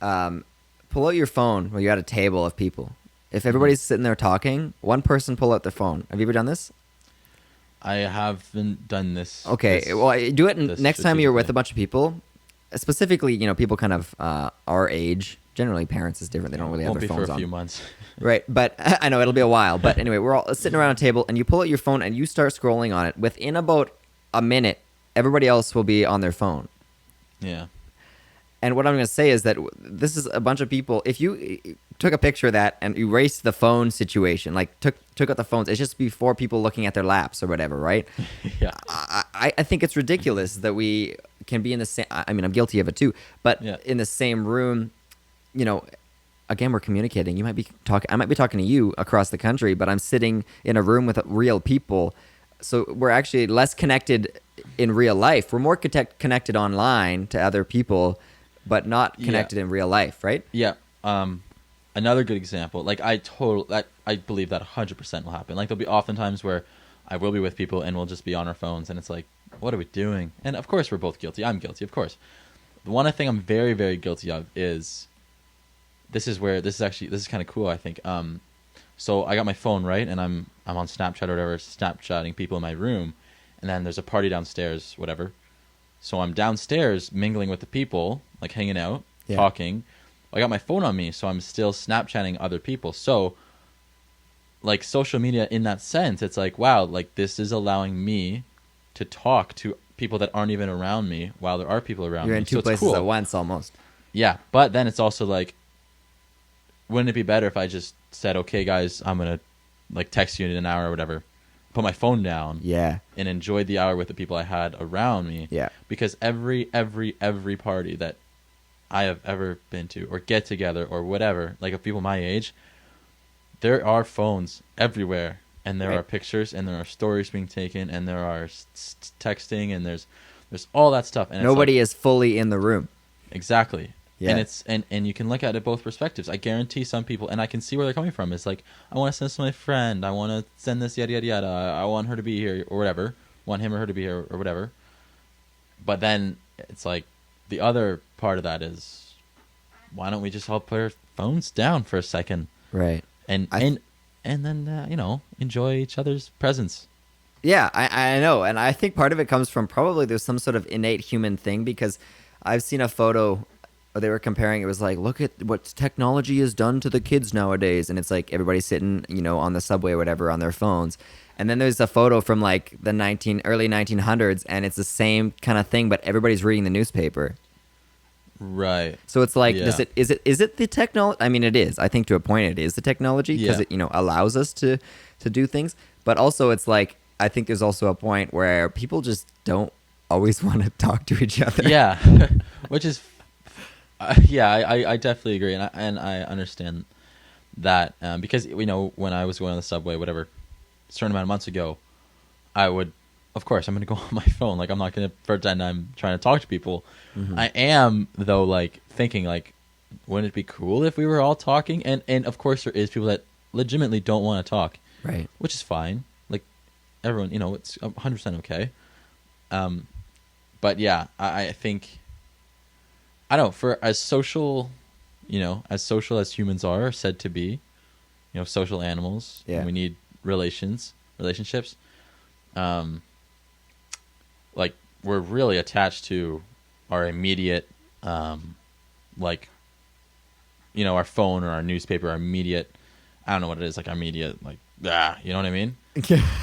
Speaker 2: pull out your phone when you're at a table of people. If everybody's sitting there talking, one person pull out their phone. Have you ever done this?
Speaker 1: I haven't done this.
Speaker 2: Okay,
Speaker 1: this-
Speaker 2: well, do it
Speaker 1: this
Speaker 2: next time you're with
Speaker 1: strategically.
Speaker 2: a bunch of people. Specifically, people kind of our age. Generally, parents is different. They don't really have
Speaker 1: won't
Speaker 2: their
Speaker 1: be for
Speaker 2: phones
Speaker 1: a
Speaker 2: on.
Speaker 1: few months.
Speaker 2: Right, but I know it'll be a while. But anyway, we're all sitting around a table, and you pull out your phone and you start scrolling on it. Within about a minute, everybody else will be on their phone.
Speaker 1: Yeah.
Speaker 2: And what I'm going to say is that this is a bunch of people. If you took a picture of that and erased the phone situation, like took out the phones, it's just before people looking at their laps or whatever, right?
Speaker 1: Yeah.
Speaker 2: I think it's ridiculous that we can be in the same. I mean, I'm guilty of it too, but
Speaker 1: Yeah.
Speaker 2: in the same room, again, we're communicating. You might be talking. I might be talking to you across the country, but I'm sitting in a room with real people. So we're actually less connected in real life. We're more connected online to other people, but not connected in real life, right?
Speaker 1: Yeah. Another good example, like I believe that 100% will happen. Like there'll be oftentimes where I will be with people and we'll just be on our phones and it's like, what are we doing? And of course we're both guilty. I'm guilty, of course. The one thing I'm very, very guilty of is this is kind of cool, I think. So I got my phone, right? And I'm on Snapchat or whatever, Snapchatting people in my room. And then there's a party downstairs, whatever. So I'm downstairs mingling with the people, like hanging out,
Speaker 2: Yeah.
Speaker 1: talking. I got my phone on me, so I'm still Snapchatting other people. So, like, social media in that sense, it's like, wow, like, this is allowing me to talk to people that aren't even around me while there are people around
Speaker 2: You're
Speaker 1: me.
Speaker 2: in two
Speaker 1: So it's
Speaker 2: places
Speaker 1: cool.
Speaker 2: at once, almost.
Speaker 1: Yeah, but then it's also like, wouldn't it be better if I just said, okay, guys, I'm going to, like, text you in an hour or whatever, put my phone down,
Speaker 2: Yeah.
Speaker 1: and enjoyed the hour with the people I had around me.
Speaker 2: Yeah.
Speaker 1: Because every party that I have ever been to, or get together, or whatever, like of people my age, there are phones everywhere, and there
Speaker 2: Right.
Speaker 1: are pictures, and there are stories being taken, and there are texting, and there's all that stuff. And
Speaker 2: Nobody
Speaker 1: it's
Speaker 2: is fully in the room.
Speaker 1: like, exactly.
Speaker 2: Yeah.
Speaker 1: And it's and you can look at it both perspectives. I guarantee some people, and I can see where they're coming from. It's like, I want to send this to my friend. I want to send this yada yada yada. I want her to be here or whatever. Want him or her to be here or whatever. But then it's like the other part of that is, why don't we just all put our phones down for a second
Speaker 2: Right.
Speaker 1: and then enjoy each other's presence.
Speaker 2: Yeah, I know. And I think part of it comes from probably there's some sort of innate human thing, because I've seen a photo they were comparing. It was like, look at what technology has done to the kids nowadays. And it's like everybody's sitting, on the subway or whatever on their phones. And then there's a photo from like the early 1900s, and it's the same kind of thing, but everybody's reading the newspaper.
Speaker 1: Right.
Speaker 2: So it's like,
Speaker 1: Yeah.
Speaker 2: is it the technology? I mean, it is. I think to a point it is the technology, because
Speaker 1: Yeah.
Speaker 2: it allows us to do things. But also it's like, I think there's also a point where people just don't always want to talk to each other.
Speaker 1: Yeah. Which is Yeah, I definitely agree, and I understand that because when I was going on the subway, whatever, a certain amount of months ago, I would, of course, I'm going to go on my phone. Like I'm not going to pretend I'm trying to talk to people.
Speaker 2: Mm-hmm.
Speaker 1: I am though, like thinking like, wouldn't it be cool if we were all talking? And of course there is people that legitimately don't want to talk,
Speaker 2: Right.
Speaker 1: which is fine. Like everyone, it's 100% okay. But yeah, I think I don't know, for as social, as social as humans are said to be, social animals,
Speaker 2: Yeah.
Speaker 1: and we need relationships. Um, like we're really attached to our immediate, like, our phone or our newspaper, our immediate. I don't know what it is, like our immediate, like you know what I mean?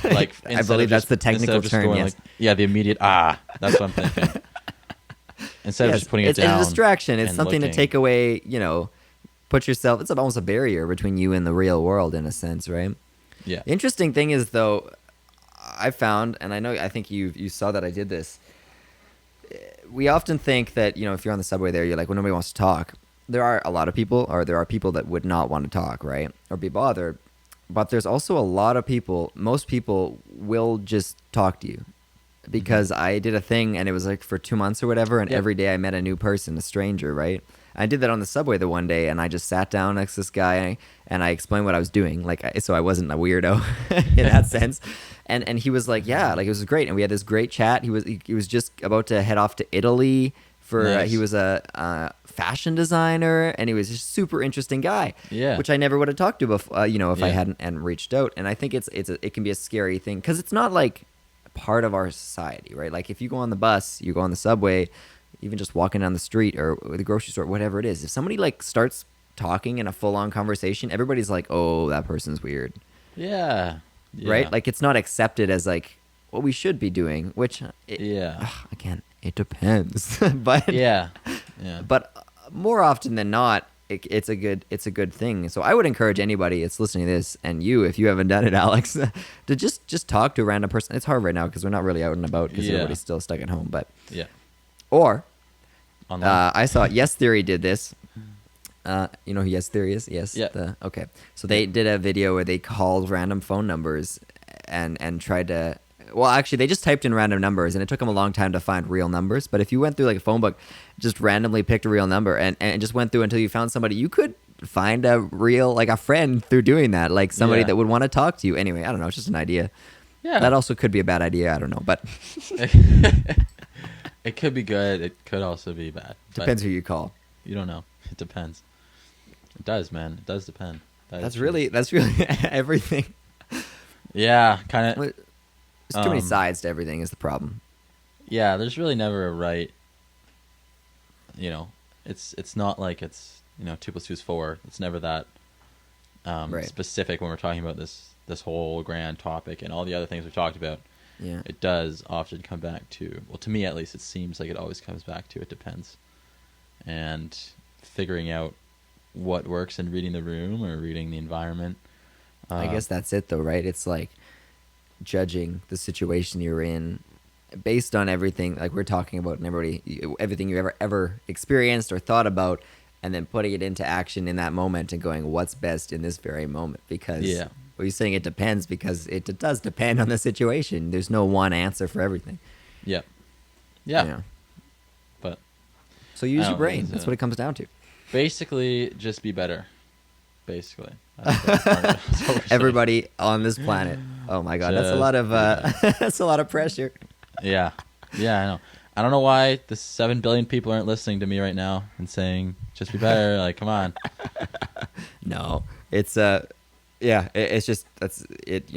Speaker 1: Like
Speaker 2: I believe that's the technical term.
Speaker 1: Going,
Speaker 2: Yes.
Speaker 1: like, yeah, the immediate that's what I'm thinking. Instead of
Speaker 2: Yes.
Speaker 1: just putting it
Speaker 2: It's
Speaker 1: down,
Speaker 2: a distraction. It's
Speaker 1: and
Speaker 2: something to
Speaker 1: looking.
Speaker 2: take away. Put yourself. It's almost a barrier between you and the real world, in a sense, right?
Speaker 1: Yeah.
Speaker 2: The interesting thing is, though, I found, and I think you saw that I did this. We often think that if you're on the subway there, you're like, well, nobody wants to talk. There are a lot of people, or there are people that would not want to talk, right, or be bothered. But there's also a lot of people. Most people will just talk to you, because I did a thing, and it was like for 2 months or whatever, and
Speaker 1: Yep.
Speaker 2: every day I met a new person, a stranger, right? I did that on the subway the one day, and I just sat down next to this guy, and I explained what I was doing, so I wasn't a weirdo in that sense. And he was like, yeah, like it was great, and we had this great chat. He was just about to head off to Italy for
Speaker 1: Nice.
Speaker 2: he was a fashion designer, and he was just a super interesting guy.
Speaker 1: Yeah.
Speaker 2: Which I never would have talked to before, if I
Speaker 1: Yeah.
Speaker 2: hadn't reached out. And I think it can be a scary thing, because it's not like part of our society, right? Like if you go on the bus, you go on the subway, even just walking down the street or the grocery store, whatever it is, if somebody like starts talking in a full-on conversation, everybody's like, oh, that person's weird.
Speaker 1: Yeah.
Speaker 2: Right? Like it's not accepted as like what we should be doing, which
Speaker 1: Yeah.
Speaker 2: again, it depends. but
Speaker 1: Yeah. Yeah.
Speaker 2: but more often than not, it's a good thing. So I would encourage anybody that's listening to this, and you, if you haven't done it, Alex, to just talk to a random person. It's hard right now because we're not really out and about, because
Speaker 1: Yeah.
Speaker 2: everybody's still stuck at home. But
Speaker 1: Yeah.
Speaker 2: or
Speaker 1: Online.
Speaker 2: I saw Yes Theory did this. You know who Yes Theory is? Yes.
Speaker 1: Yeah.
Speaker 2: Okay. So they did a video where they called random phone numbers and tried to. Well, actually, they just typed in random numbers, and it took them a long time to find real numbers. But if you went through like a phone book, just randomly picked a real number and just went through until you found somebody, you could find a real, like a friend through doing that, like somebody
Speaker 1: Yeah.
Speaker 2: that would want to talk to you. Anyway, I don't know. It's just an idea.
Speaker 1: Yeah.
Speaker 2: That also could be a bad idea. I don't know, but
Speaker 1: It could be good. It could also be bad. But
Speaker 2: depends who you call.
Speaker 1: You don't know. It depends. It does, man. It does depend.
Speaker 2: That's really everything.
Speaker 1: Yeah, kind of.
Speaker 2: There's too many sides to everything is the problem.
Speaker 1: Yeah, there's really never a right. It's not like it's 2 + 2 is 4. It's never that
Speaker 2: Right.
Speaker 1: specific when we're talking about this whole grand topic and all the other things we've talked about.
Speaker 2: Yeah.
Speaker 1: It does often come back to, well, to me at least, it seems like it always comes back to it depends, and figuring out what works and reading the room or reading the environment.
Speaker 2: I guess that's it, though, right? It's like judging the situation you're in based on everything, like we're talking about, and everything you ever experienced or thought about, and then putting it into action in that moment and going, what's best in this very moment? Because
Speaker 1: Yeah.
Speaker 2: well, you're saying it depends because it does depend on the situation. There's no one answer for everything.
Speaker 1: Yeah. Yeah.
Speaker 2: You know?
Speaker 1: But
Speaker 2: So use
Speaker 1: I
Speaker 2: your
Speaker 1: don't
Speaker 2: brain.
Speaker 1: think
Speaker 2: That's
Speaker 1: so.
Speaker 2: what it comes down to.
Speaker 1: basically, just be better. Basically. That's what we're saying.
Speaker 2: Everybody on this planet. Oh my God, that's a
Speaker 1: Just
Speaker 2: lot of
Speaker 1: be
Speaker 2: that's a lot of pressure.
Speaker 1: Yeah. Yeah, I know. I don't know why the 7 billion people aren't listening to me right now and saying, just be better. Like, come on.
Speaker 2: No, it's it's just that's it.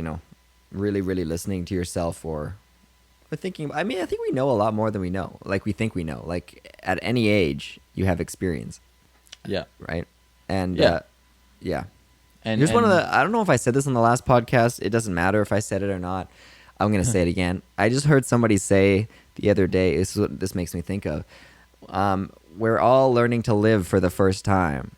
Speaker 2: Really, really listening to yourself or thinking. I mean, I think we know a lot more than we know. Like we think we know. Like at any age, you have experience,
Speaker 1: Yeah.
Speaker 2: right? And
Speaker 1: Yeah.
Speaker 2: yeah.
Speaker 1: And
Speaker 2: Here's one of the. I don't know if I said this on the last podcast. It doesn't matter if I said it or not. I'm gonna say it again. I just heard somebody say the other day. This is what this makes me think of. We're all learning to live for the first time.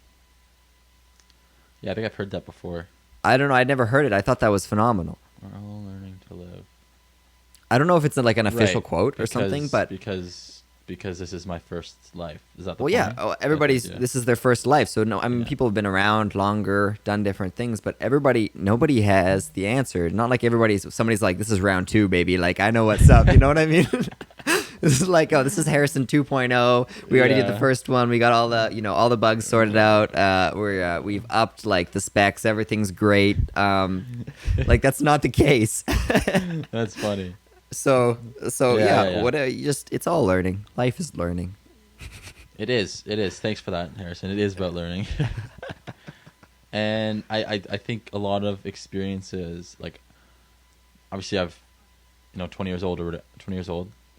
Speaker 1: Yeah, I think I've heard that before.
Speaker 2: I don't know. I'd never heard it. I thought that was phenomenal.
Speaker 1: We're all learning to live.
Speaker 2: I don't know if it's like an official
Speaker 1: Right,
Speaker 2: quote or something, but
Speaker 1: because because this is my first life. Is that the
Speaker 2: Well, yeah.
Speaker 1: point?
Speaker 2: Oh, everybody's
Speaker 1: Yeah.
Speaker 2: this is their first life, so no. I mean,
Speaker 1: Yeah.
Speaker 2: people have been around longer, done different things, but nobody has the answer. Not like somebody's like, this is round 2, baby. Like, I know what's up. You know what I mean? This is like, oh, this is Harrison 2.0. We already did the
Speaker 1: Yeah.
Speaker 2: first one. We got all the bugs sorted out. We've upped like the specs. Everything's great. Like, that's not the case.
Speaker 1: That's funny.
Speaker 2: So
Speaker 1: Yeah.
Speaker 2: it's all learning. Life is learning.
Speaker 1: It is. Thanks for that, Harrison. It is about learning. And I think a lot of experiences, like, obviously I've, 20 years old,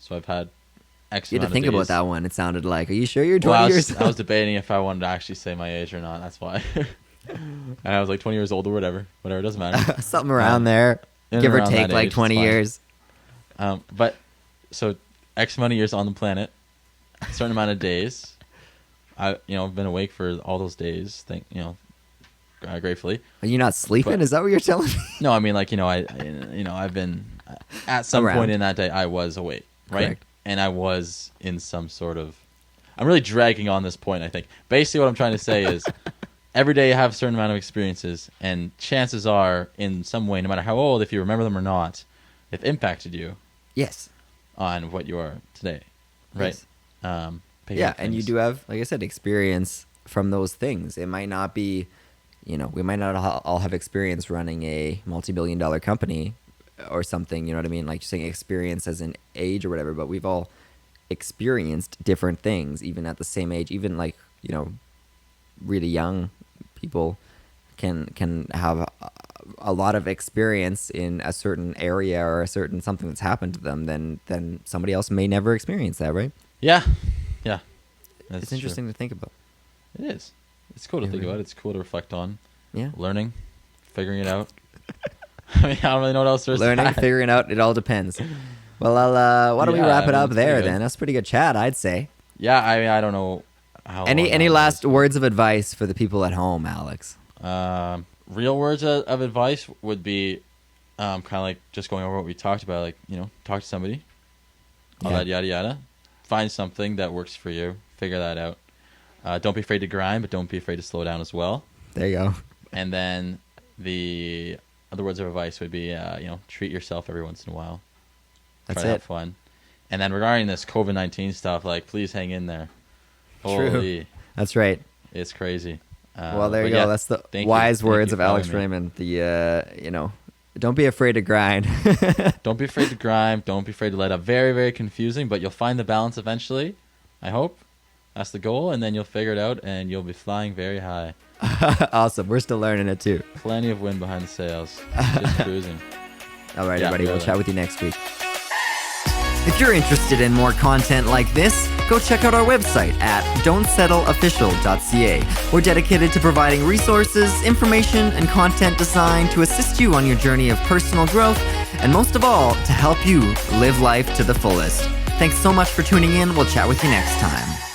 Speaker 1: so I've had X
Speaker 2: You had to
Speaker 1: amount of
Speaker 2: think about
Speaker 1: days.
Speaker 2: that one. It sounded like, are you sure you're 20
Speaker 1: Well,
Speaker 2: years
Speaker 1: I was debating if I wanted to actually say my age or not. That's why. And I was like 20 years old or whatever. Whatever, it doesn't matter.
Speaker 2: Something around there.
Speaker 1: in
Speaker 2: Give or
Speaker 1: around
Speaker 2: take
Speaker 1: that
Speaker 2: like
Speaker 1: age,
Speaker 2: 20
Speaker 1: it's fine.
Speaker 2: years.
Speaker 1: But so X amount of years on the planet, a certain amount of days. I've been awake for all those days. Gratefully.
Speaker 2: Are you not sleeping?
Speaker 1: But-
Speaker 2: Is that what you're telling me?
Speaker 1: No, I mean, like, I've been at some
Speaker 2: Around.
Speaker 1: point in that day I was awake, right?
Speaker 2: Correct.
Speaker 1: And I was in some sort of. I'm really dragging on this point. I think basically what I'm trying to say is, every day you have a certain amount of experiences, and chances are, in some way, no matter how old, if you remember them or not, they've impacted you
Speaker 2: Yes.
Speaker 1: on what you are today, right?
Speaker 2: Yes.
Speaker 1: Picking
Speaker 2: Yeah,
Speaker 1: up
Speaker 2: and you
Speaker 1: things.
Speaker 2: do have, like I said, experience from those things. It might not be, we might not all have experience running a multi-billion-dollar company or something, you know what I mean? Like, you're saying experience as in age or whatever, but we've all experienced different things, even at the same age. Even, like, really young people can have a lot of experience in a certain area or a certain something that's happened to them, then somebody else may never experience that, right?
Speaker 1: Yeah. That's
Speaker 2: It's interesting to think about.
Speaker 1: True. It is. It's cool to
Speaker 2: Yeah,
Speaker 1: think
Speaker 2: right.
Speaker 1: about. It's cool to reflect on.
Speaker 2: Yeah.
Speaker 1: Learning, figuring it out. I mean, I don't really know what else there's to
Speaker 2: Learning,
Speaker 1: add.
Speaker 2: figuring out, it all depends. Well, why don't we
Speaker 1: Yeah,
Speaker 2: wrap it
Speaker 1: I mean,
Speaker 2: up
Speaker 1: it's
Speaker 2: there
Speaker 1: pretty good.
Speaker 2: then? That's pretty good chat, I'd say.
Speaker 1: Yeah, I mean, I don't know how. long
Speaker 2: Any
Speaker 1: that
Speaker 2: last
Speaker 1: was.
Speaker 2: words of advice for the people at home, Alex?
Speaker 1: Real words of advice would be, kind of like just going over what we talked about. Like, talk to somebody. All
Speaker 2: Yeah.
Speaker 1: that yada yada. Find something that works for you. Figure that out. Don't be afraid to grind, but don't be afraid to slow down as well.
Speaker 2: There you go.
Speaker 1: And then the other words of advice would be, treat yourself every once in a while.
Speaker 2: That's
Speaker 1: Try to have
Speaker 2: it.
Speaker 1: fun. And then regarding this COVID-19 stuff, like, please hang in there.
Speaker 2: True.
Speaker 1: Holy,
Speaker 2: That's right.
Speaker 1: it's crazy.
Speaker 2: Well, there
Speaker 1: but
Speaker 2: you go.
Speaker 1: yeah,
Speaker 2: That's the
Speaker 1: thank you.
Speaker 2: wise
Speaker 1: Thank
Speaker 2: words
Speaker 1: you
Speaker 2: of
Speaker 1: for
Speaker 2: Alex
Speaker 1: having me.
Speaker 2: Raymond. Don't be afraid to grind.
Speaker 1: Don't be afraid to grind. Don't be afraid to let up. Very, very confusing, but you'll find the balance eventually. I hope. That's the goal, and then you'll figure it out, and you'll be flying very high.
Speaker 2: Awesome. We're still learning it too.
Speaker 1: Plenty of wind behind the sails. Just cruising.
Speaker 2: All right,
Speaker 1: Yeah,
Speaker 2: everybody. We'll
Speaker 1: really.
Speaker 2: chat with you next week. If you're interested in more content like this, go check out our website at don'tsettleofficial.ca. We're dedicated to providing resources, information, and content designed to assist you on your journey of personal growth, and most of all, to help you live life to the fullest. Thanks so much for tuning in. We'll chat with you next time.